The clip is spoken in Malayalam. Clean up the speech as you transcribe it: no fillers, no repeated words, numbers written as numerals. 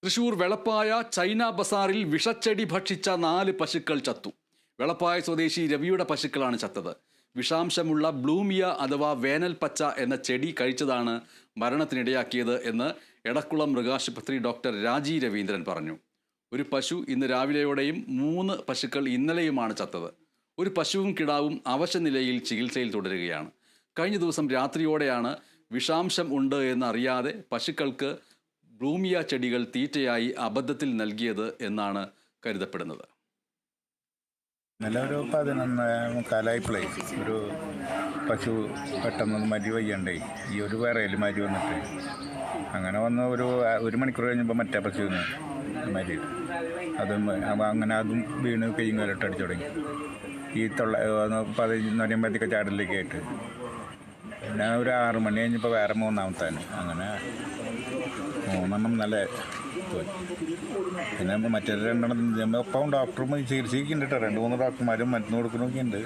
തൃശൂർ വെളപ്പായ ചൈന ബസാറിൽ വിഷച്ചെടി ഭക്ഷിച്ച 4 പശുക്കൾ ചത്തു. വെളപ്പായ സ്വദേശി രവിയുടെ പശുക്കളാണ് ചത്തത്. വിഷാംശമുള്ള ബ്ലൂമിയ അഥവാ വേനൽ പച്ച എന്ന ചെടി കഴിച്ചതാണ് മരണത്തിനിടയാക്കിയത് എന്ന് എടക്കുളം മൃഗാശുപത്രി ഡോക്ടർ രാജി രവീന്ദ്രൻ പറഞ്ഞു. ഒരു പശു ഇന്ന് രാവിലെയോടെയും 3 പശുക്കൾ ഇന്നലെയുമാണ് ചത്തത്. ഒരു പശുവും കിടാവും അവശനിലയിൽ ചികിത്സയിൽ തുടരുകയാണ്. കഴിഞ്ഞ ദിവസം രാത്രിയോടെയാണ് വിഷാംശം ഉണ്ട് എന്നറിയാതെ പശുക്കൾക്ക് ബ്ലൂമിയ ചെടികൾ തീറ്റയായി അബദ്ധത്തിൽ നൽകിയത് എന്നാണ് കരുതപ്പെടുന്നത്. ഒരു 11 ഒരു പശു പെട്ടെന്ന് മരി വയ്യണ്ടേ, ഈ ഒരു വേറെയിൽ മരി വന്നിട്ട് അങ്ങനെ വന്ന് ഒരു മണിക്കൂർ കഴിഞ്ഞപ്പോൾ മറ്റേ പശു മരി അങ്ങനെ അതും വീണ് കയ്യും കാലിട്ട് അടിച്ചു തുടങ്ങി. ഈ 11 ചാടലിലേക്ക് ആയിട്ട് പിന്നെ ഒരു 6 മണി കഴിഞ്ഞപ്പോൾ വേറെ 3ാമത്തേന് അങ്ങനെ 3 നല്ല പോയി. പിന്നെ മറ്റേ 2 ഒപ്പം ഡോക്ടറും ചികിത്സിക്കുന്നുണ്ട് കേട്ടോ. 2-3 ഡോക്ടർമാരും മരുന്ന് കൊടുക്കുന്നൊക്കെ ഉണ്ട്.